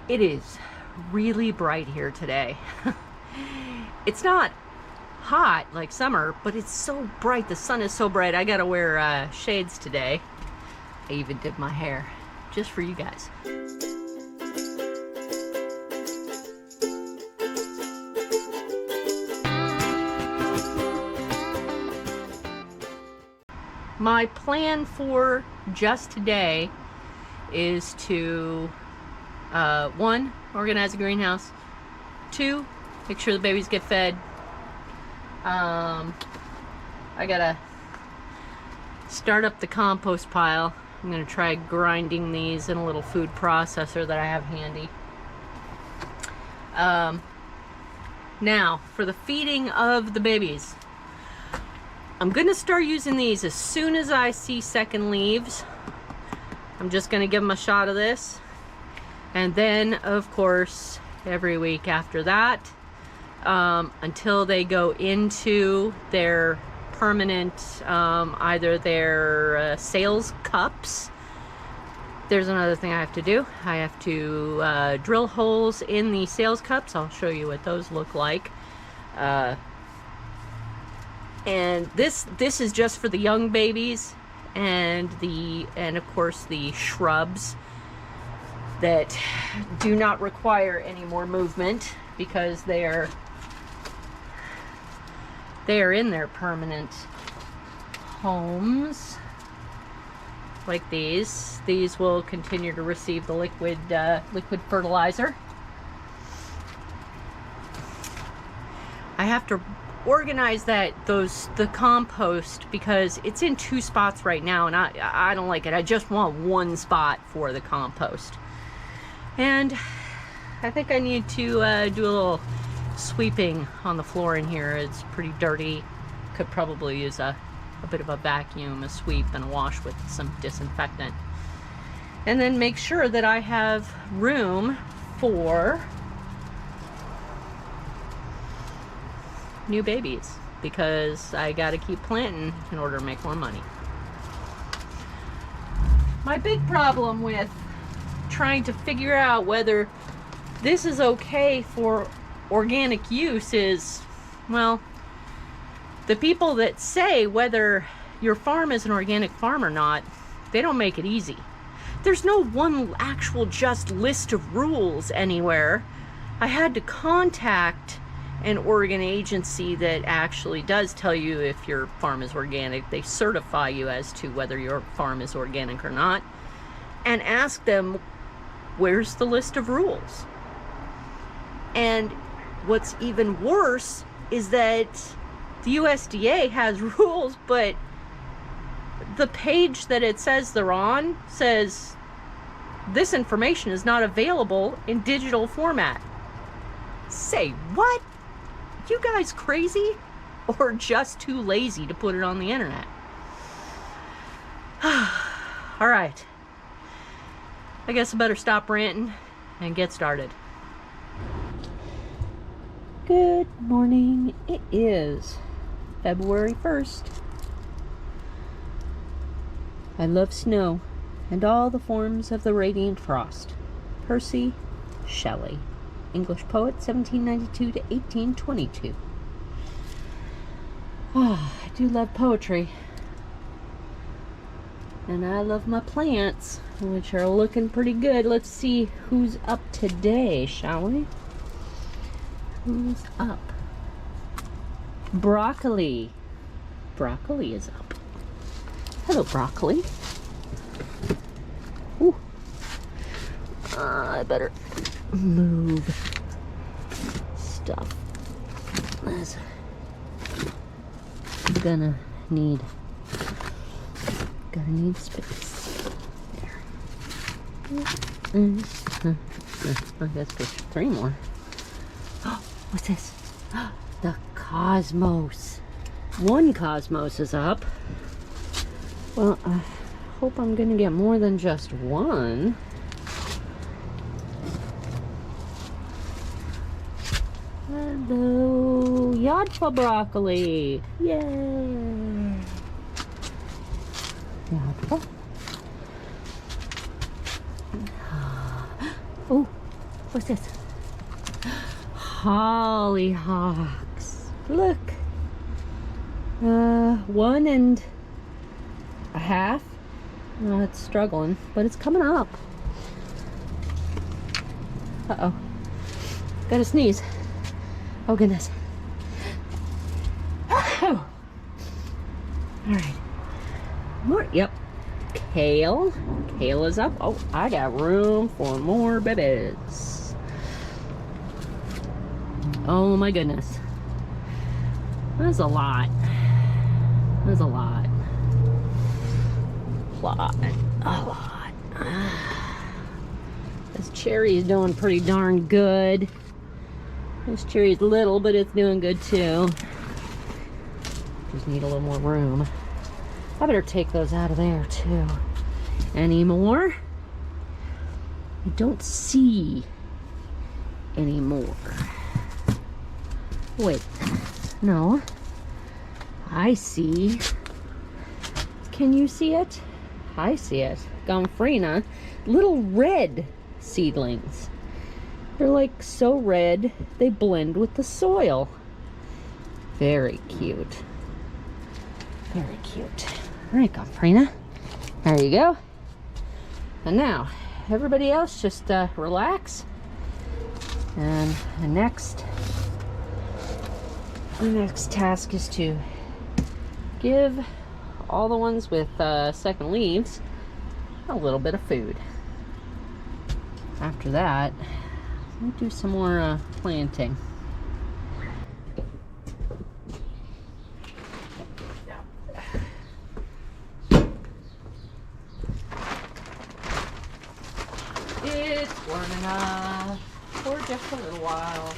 It is really bright here today. It's not hot like summer, but it's so bright. The sun is so bright. I gotta wear shades today. I even did my hair just for you guys. My plan for just today is to 1, organize a greenhouse. 2, make sure the babies get fed. I gotta start up the compost pile. I'm gonna try grinding these in a little food processor that I have handy. Now, for the feeding of the babies, I'm gonna start using these as soon as I see second leaves. I'm just gonna give them a shot of this. And then, of course, every week after that, until they go into their permanent, either their sales cups. There's another thing I have to do. I have to drill holes in the sales cups. I'll show you what those look like. And this is just for the young babies and of course the shrubs that do not require any more movement because they are in their permanent homes. Like these will continue to receive the liquid fertilizer. I have to organize the compost because it's in 2 spots right now, and I don't like it. I just want 1 spot for the compost. And I think I need to do a little sweeping on the floor in here. It's pretty dirty. Could probably use a bit of a vacuum, a sweep, and a wash with some disinfectant. And then make sure that I have room for new babies, because I gotta keep planting in order to make more money. My big problem with trying to figure out whether this is okay for organic use is, well, the people that say whether your farm is an organic farm or not, they don't make it easy. There's no one actual just list of rules anywhere. I had to contact an Oregon agency that actually does tell you if your farm is organic. They certify you as to whether your farm is organic or not, and ask them, where's the list of rules? And what's even worse is that the USDA has rules, but the page that it says they're on says this information is not available in digital format. Say what? You guys crazy? Or just too lazy to put it on the internet? All right. I guess I better stop ranting and get started. Good morning. It is February 1st. I love snow and all the forms of the radiant frost. Percy Shelley, English poet, 1792 to 1822. I do love poetry. And I love my plants, which are looking pretty good. Let's see who's up today, shall we? Who's up? Broccoli. Broccoli is up. Hello, broccoli. Ooh. I better move stuff. Gonna need space. There. I guess there's 3 more. Oh, what's this? The cosmos. 1 cosmos is up. Well, I hope I'm gonna get more than just 1. Hello, Yadfa broccoli. Yay. Yadfa. Oh, What's this? Hollyhocks. Look. 1.5. It's struggling, but it's coming up. Uh-oh. Gotta sneeze. Oh, goodness. Oh. All right. More. Yep. Kale. Kale is up. Oh, I got room for more babies. Oh, my goodness. That's a lot. That's a lot. A lot. This cherry is doing pretty darn good. This cherry's little, but it's doing good too. Just need a little more room. I better take those out of there too. Any more? I don't see any more. Wait, no. I see. Can you see it? I see it. Gomphrena. Little red seedlings. They're like so red, they blend with the soil. Very cute. Very cute. All right, Gomphrena. There you go. And now, everybody else just relax. And the next task is to give all the ones with second leaves a little bit of food. After that, we'll do some more planting. It's warm enough for just a little while.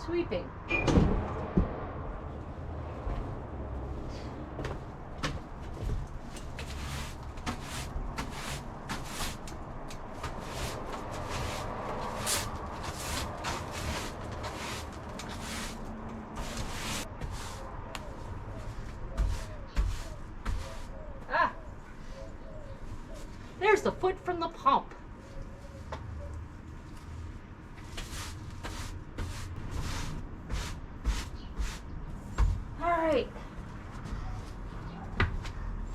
Sweeping. Ah! There's the foot from the pump.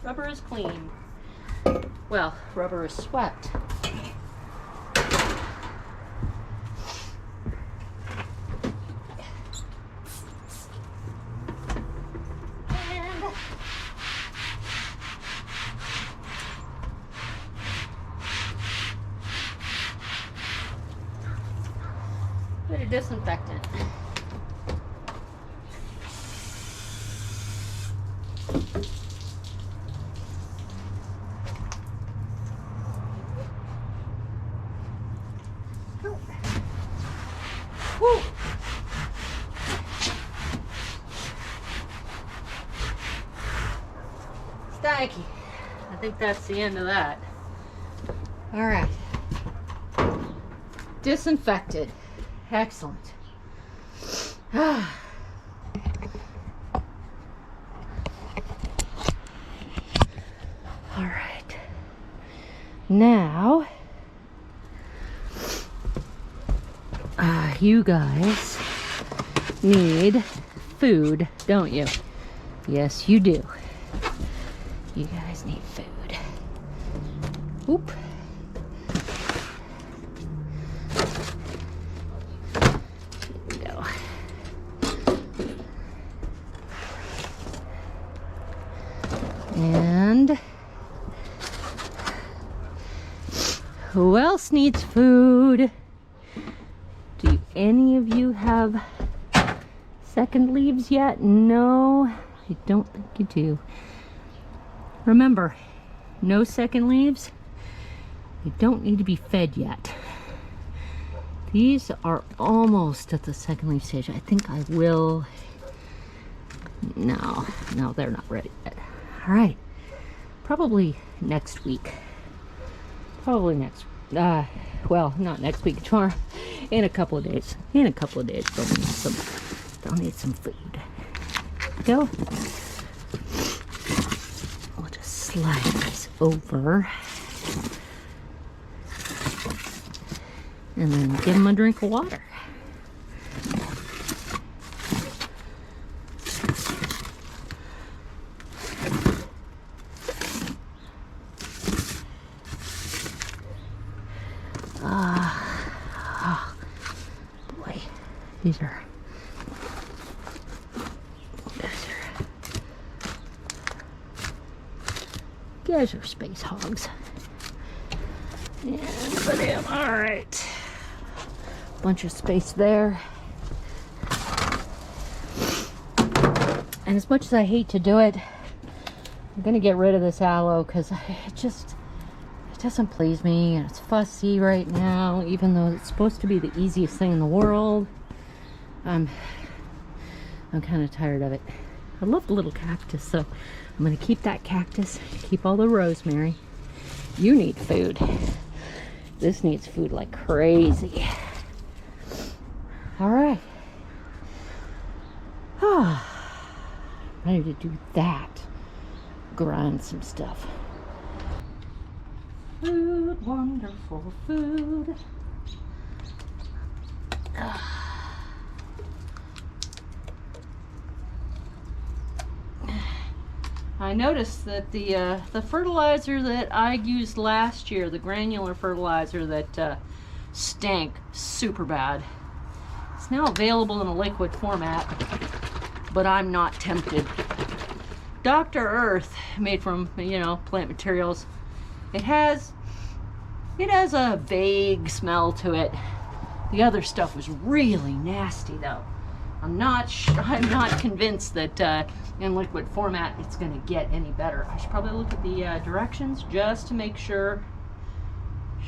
Rubber is clean. Well, rubber is swept. And bit of disinfectant. Woo. Stanky. I think that's the end of that. All right. Disinfected. Excellent. All right. Now, you guys need food, don't you? Yes, you do. You guys need food. Oop. Here we go. And who else needs food? Do any of you have second leaves yet? No, I don't think you do. Remember, no second leaves. You don't need to be fed yet. These are almost at the second leaf stage. I think I will. No, they're not ready yet. All right, probably next week. Well, not next week, tomorrow. In a couple of days. They'll need some food. Go. We'll just slide this over. And then give them a drink of water. Boy, these are space hogs. And put him, all right. Bunch of space there. And as much as I hate to do it, I'm gonna get rid of this aloe because it doesn't please me, and it's fussy right now, even though it's supposed to be the easiest thing in the world. I'm kind of tired of it. I love the little cactus, so I'm gonna keep that cactus, keep all the rosemary. You need food. This needs food like crazy. All right. Ready to do that. Grind some stuff. Food, wonderful food. I noticed that the fertilizer that I used last year, the granular fertilizer that stank super bad, it's now available in a liquid format, but I'm not tempted. Dr. Earth, made from, plant materials, it has a vague smell to it. The other stuff was really nasty though. I'm not convinced that in liquid format it's going to get any better. I should probably look at the directions just to make sure.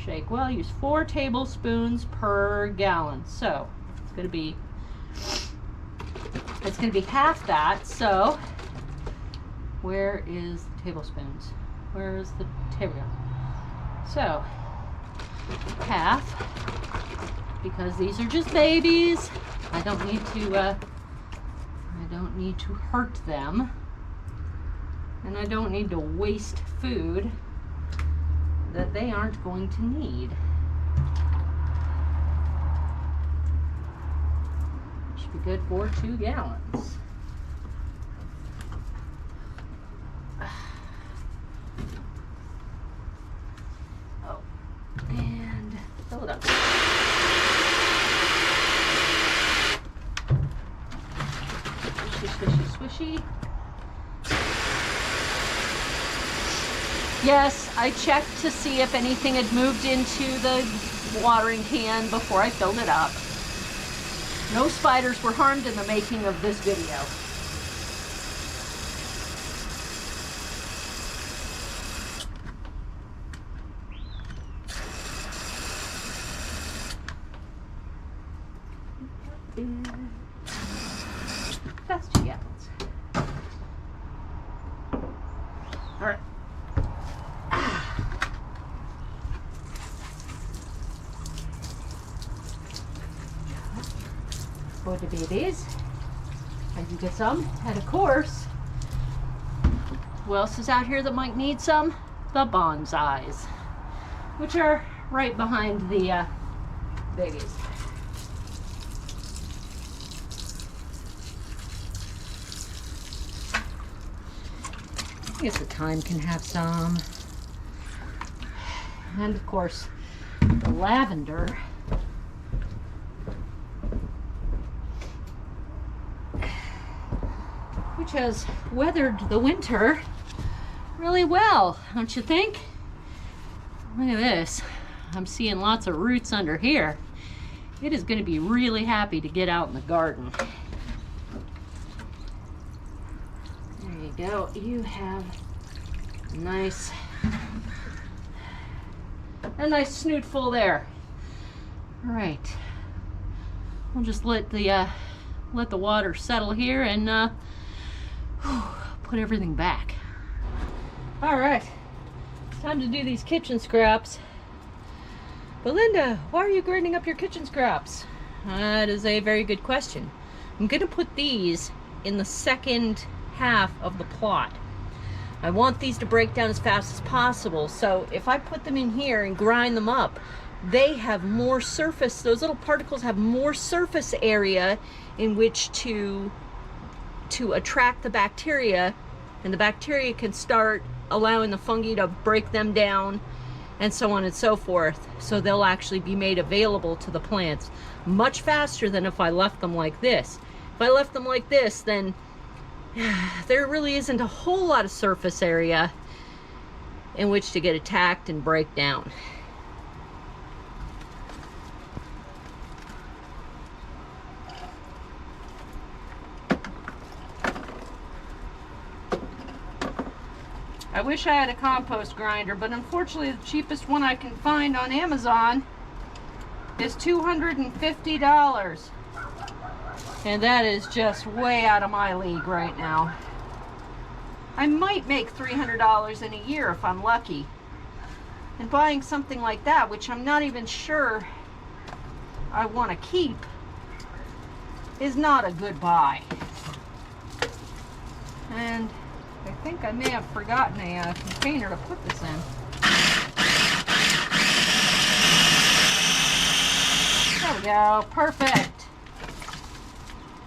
Shake well. Use 4 tablespoons per gallon. So it's going to be half that. So where is the tablespoons? Where is the table? So half, because these are just babies. I don't need to hurt them, and I don't need to waste food that they aren't going to need. Should be good for 2 gallons. Oh, and fill it up. Swishy. Yes, I checked to see if anything had moved into the watering can before I filled it up. No spiders were harmed in the making of this video. That's 2 gallons. All right. For the babies. I can get some. And of course, who else is out here that might need some? The bonsais. which are right behind the babies. I guess the thyme can have some. And of course, the lavender. Which has weathered the winter really well, don't you think? Look at this. I'm seeing lots of roots under here. It is going to be really happy to get out in the garden. There you go. You have a nice snootful there. All right. We'll just let the water settle here and put everything back. All right. Time to do these kitchen scraps. Belinda, why are you grinding up your kitchen scraps? That is a very good question. I'm going to put these in the second half of the plot. I want these to break down as fast as possible, so if I put them in here and grind them up, they have more surface, those little particles have more surface area in which to attract the bacteria, and the bacteria can start allowing the fungi to break them down and so on and so forth, so they'll actually be made available to the plants much faster than if I left them like this. If I left them like this, then there really isn't a whole lot of surface area in which to get attacked and break down. I wish I had a compost grinder, but unfortunately the cheapest one I can find on Amazon is $250. And that is just way out of my league right now. I might make $300 in a year if I'm lucky. And buying something like that, which I'm not even sure I want to keep, is not a good buy. And I think I may have forgotten a container to put this in. There we go, perfect.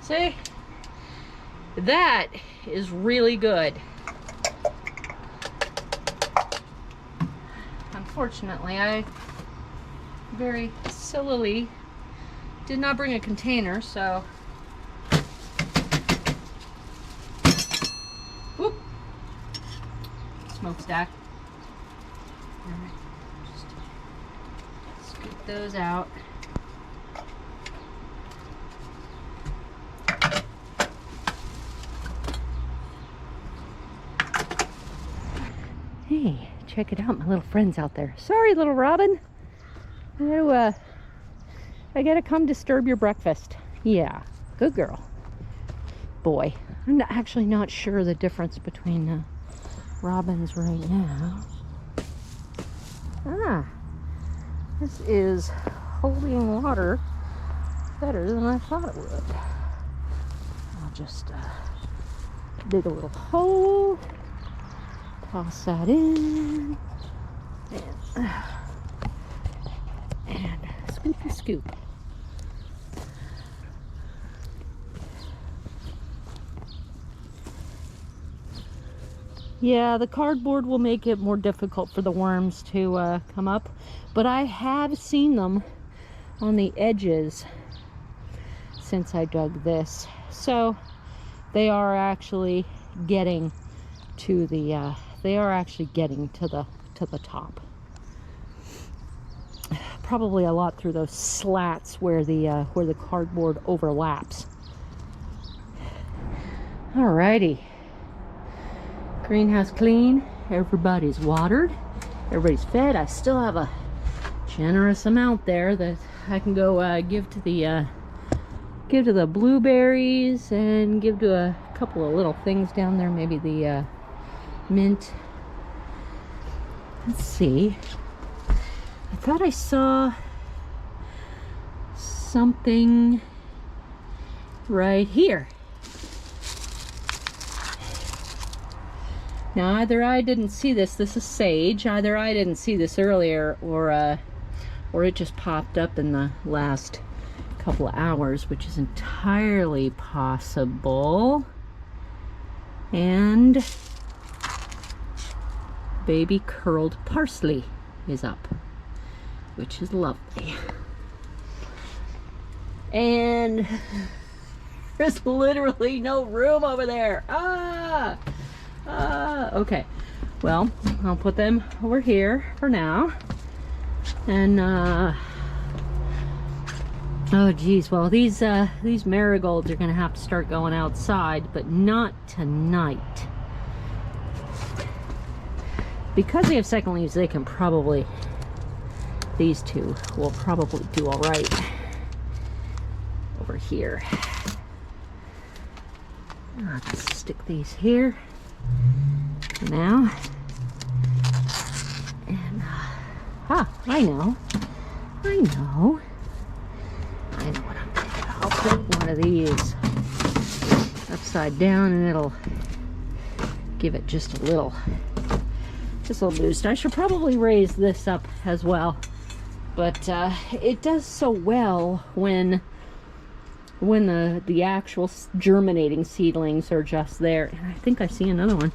See? That is really good. Unfortunately, I very sillily did not bring a container, so whoop. Smokestack. Alright, just scoop those out. Hey, check it out, my little friends out there. Sorry, little Robin. I gotta come disturb your breakfast. Yeah, good girl. Boy, I'm actually not sure the difference between robins right now. Ah, this is holding water better than I thought it would. I'll just dig a little hole. Toss that in, and scoopy scoop. Yeah, the cardboard will make it more difficult for the worms to come up, but I have seen them on the edges since I dug this, so they are actually getting to the top. Probably a lot through those slats where the cardboard overlaps. Alrighty. Greenhouse clean. Everybody's watered. Everybody's fed. I still have a generous amount there that I can go give to the blueberries and give to a couple of little things down there. Maybe the mint. Let's see. I thought I saw something right here. Now, either I didn't see this. This is sage. Either I didn't see this earlier, or it just popped up in the last couple of hours, which is entirely possible. And baby curled parsley is up, which is lovely. And there's literally no room over there. Okay. Well, I'll put them over here for now. And oh geez, well these marigolds are gonna have to start going outside, but not tonight. Because they have second leaves, they can probably, these two will probably do all right over here. Let's stick these here now. And I know what I'm doing. I'll put one of these upside down, and it'll give it just a little boost. I should probably raise this up as well, but it does so well when the actual germinating seedlings are just there. And I think I see another one.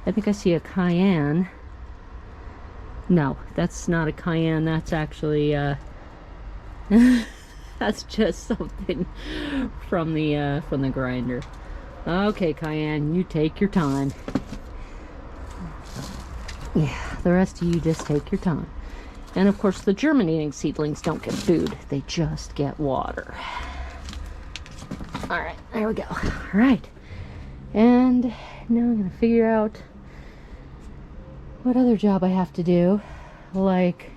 I think I see a cayenne. No, that's not a cayenne. That's actually that's just something from the grinder. Okay, cayenne, you take your time. Yeah, the rest of you just take your time. And of course, the germinating seedlings don't get food. They just get water. All right, there we go. All right. And now I'm going to figure out what other job I have to do, like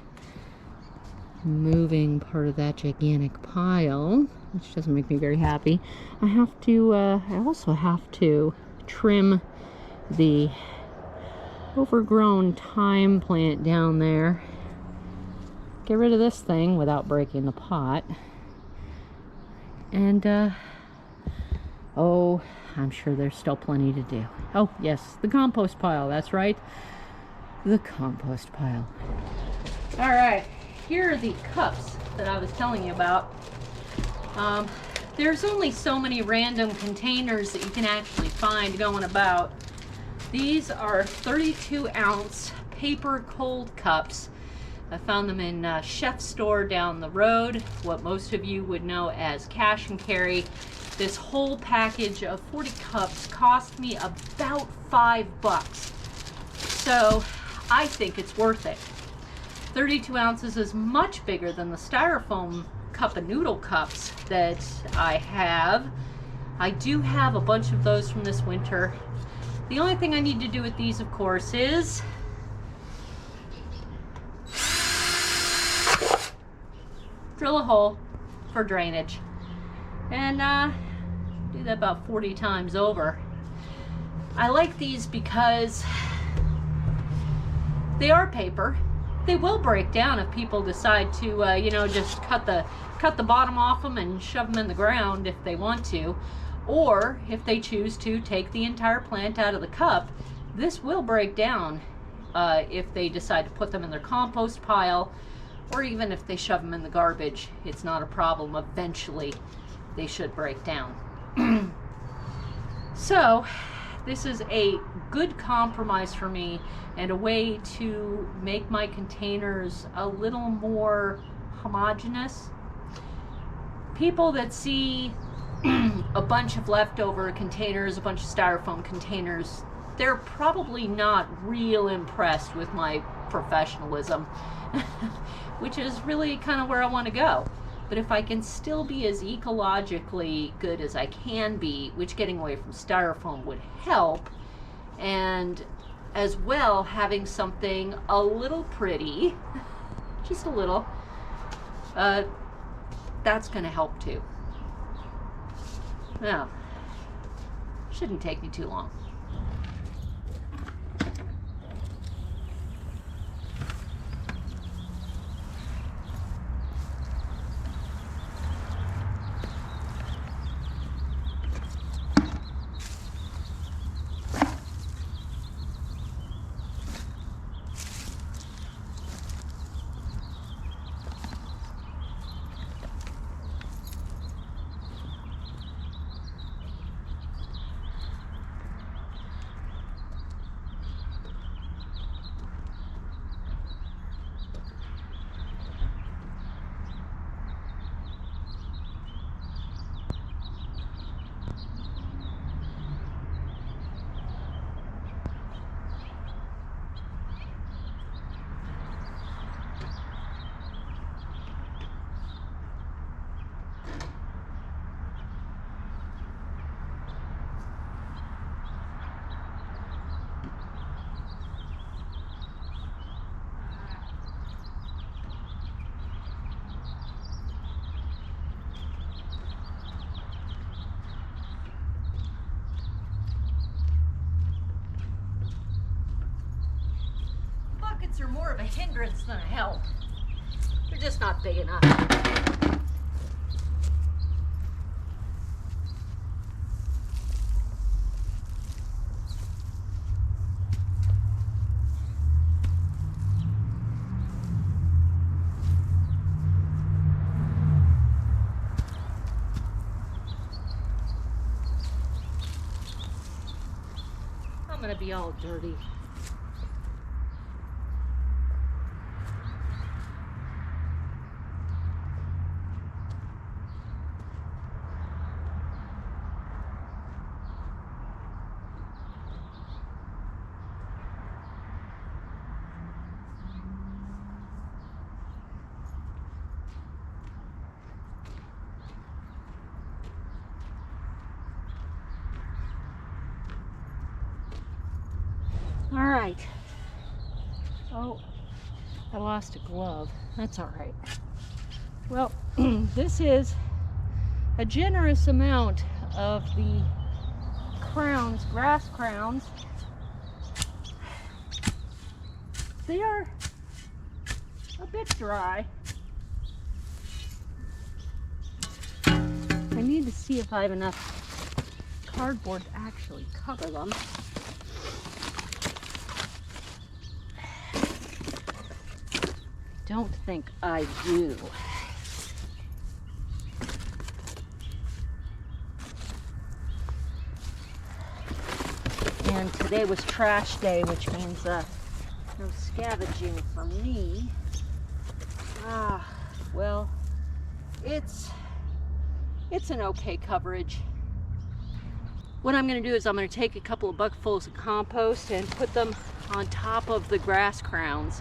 moving part of that gigantic pile, which doesn't make me very happy. I also have to trim the overgrown thyme plant down there. Get rid of this thing without breaking the pot. And oh, I'm sure there's still plenty to do. Oh yes, the compost pile, that's right. The compost pile. All right, here are the cups that I was telling you about. There's only so many random containers that you can actually find going about. These are 32-ounce paper cold cups. I found them in a chef's store down the road, what most of you would know as cash and carry. This whole package of 40 cups cost me about $5. So I think it's worth it. 32 ounces is much bigger than the styrofoam cup of noodle cups that I have. I do have a bunch of those from this winter. The only thing I need to do with these, of course, is drill a hole for drainage. And do that about 40 times over. I like these because they are paper. They will break down if people decide to, you know, just cut the bottom off them and shove them in the ground if they want to. Or if they choose to take the entire plant out of the cup, this will break down if they decide to put them in their compost pile, or even if they shove them in the garbage. It's not a problem. Eventually, they should break down. So, this is a good compromise for me and a way to make my containers a little more homogeneous. People that see a bunch of leftover containers, a bunch of styrofoam containers, they're probably not real impressed with my professionalism, which is really kind of where I want to go. But if I can still be as ecologically good as I can be, which getting away from styrofoam would help, and as well having something a little pretty, just a little, that's going to help too. Now, shouldn't take me too long. Buckets are more of a hindrance than a help. They're just not big enough. I'm gonna be all dirty. All right. Oh, I lost a glove. That's all right. Well, this is a generous amount of the crowns, grass crowns. They are a bit dry. I need to see if I have enough cardboard to actually cover them. Don't think I do. And today was trash day, which means no scavenging for me. Well, it's an okay coverage. What I'm going to do is I'm going to take a couple of bucketfuls of compost and put them on top of the grass crowns.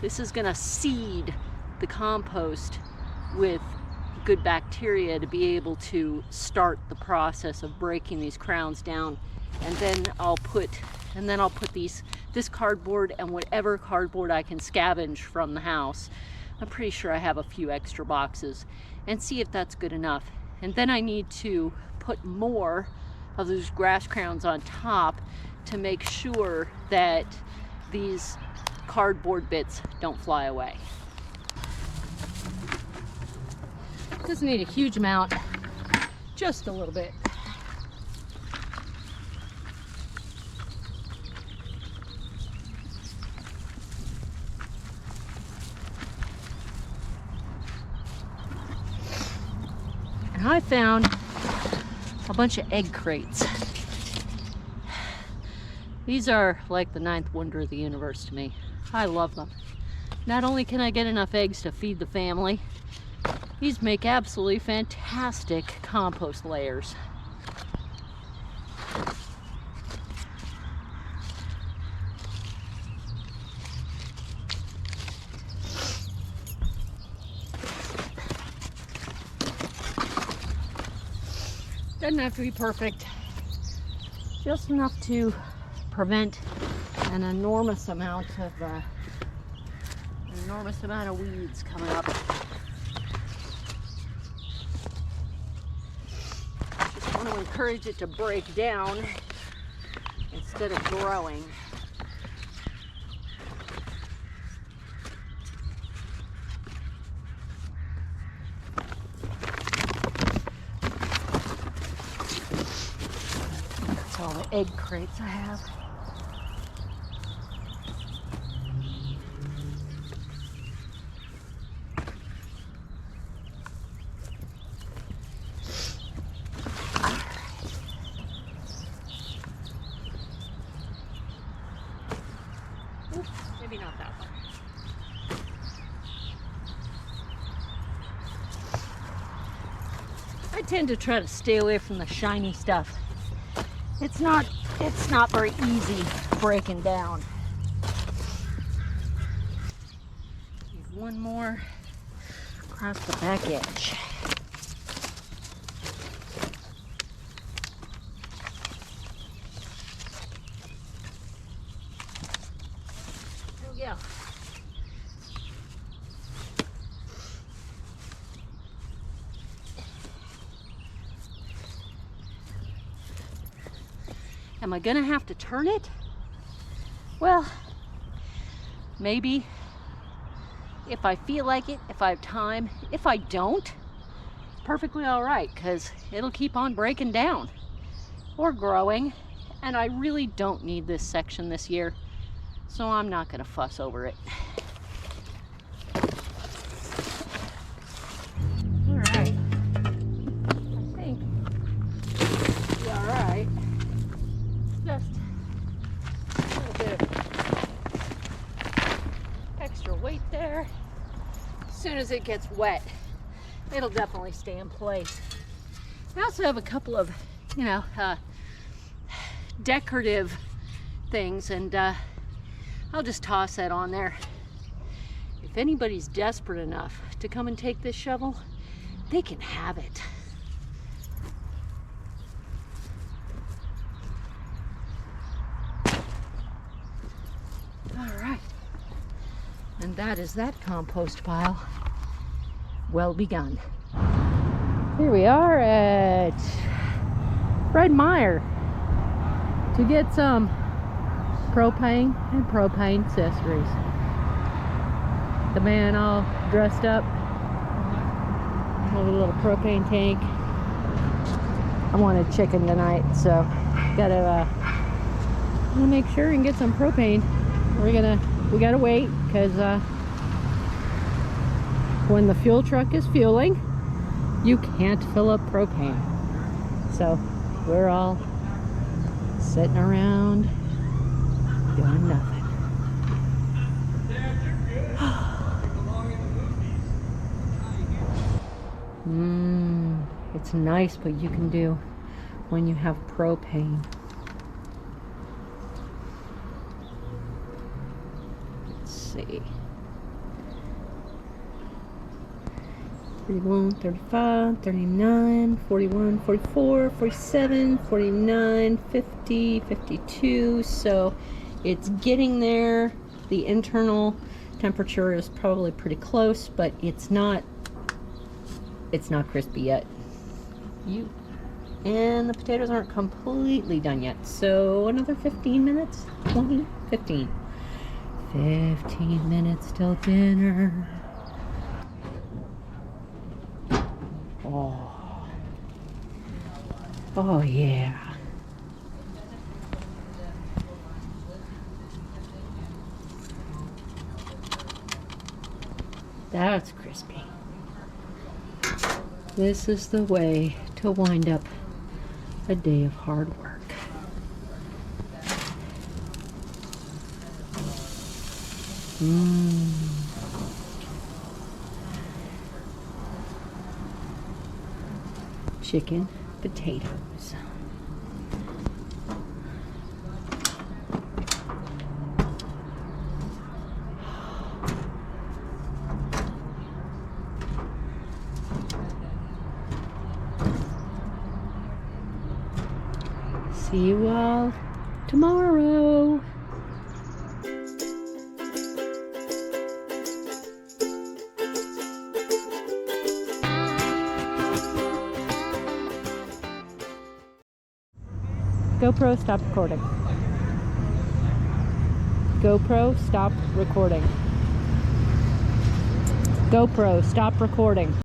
This is going to seed the compost with good bacteria to be able to start the process of breaking these crowns down. And then I'll put this cardboard and whatever cardboard I can scavenge from the house. I'm pretty sure I have a few extra boxes, and see if that's good enough. And then I need to put more of those grass crowns on top to make sure that these cardboard bits don't fly away. Doesn't need a huge amount, just a little bit. And I found a bunch of egg crates. These are like the ninth wonder of the universe to me. I love them. Not only can I get enough eggs to feed the family, these make absolutely fantastic compost layers. Doesn't have to be perfect, just enough to prevent an enormous amount of weeds coming up. Just want to encourage it to break down instead of growing. That's all the egg crates I have. Maybe not that one. I tend to try to stay away from the shiny stuff. It's not very easy breaking down. Need one more across the back edge. Yeah. Am I gonna have to turn it? Well, maybe if I feel like it, if I have time. If I don't, it's perfectly all right, because it'll keep on breaking down or growing, and I really don't need this section this year, so I'm not going to fuss over it. All right, I think it'll be all right. Just a little bit of extra weight there. As soon as it gets wet, it'll definitely stay in place. I also have a couple of, decorative things, and I'll just toss that on there. If anybody's desperate enough to come and take this shovel, they can have it. All right, and that is that compost pile well begun. Here we are at Fred Meyer to get some propane and propane accessories. The man all dressed up with a little propane tank. I wanted chicken tonight, so gotta make sure and get some propane. We gotta wait, because when the fuel truck is fueling, you can't fill up propane. So we're all sitting around doing nothing. It's nice what you can do when you have propane. Let's see. 31, 35, 39, 41, 44, 47, 49, 50, 52. So it's getting there. The internal temperature is probably pretty close, but it's not crispy yet. And the potatoes aren't completely done yet. So another 15 minutes, 20, 15. 15 minutes till dinner. Oh yeah. That's crispy. This is the way to wind up a day of hard work. Chicken, potatoes. See you all tomorrow. GoPro, stop recording. GoPro, stop recording. GoPro, stop recording.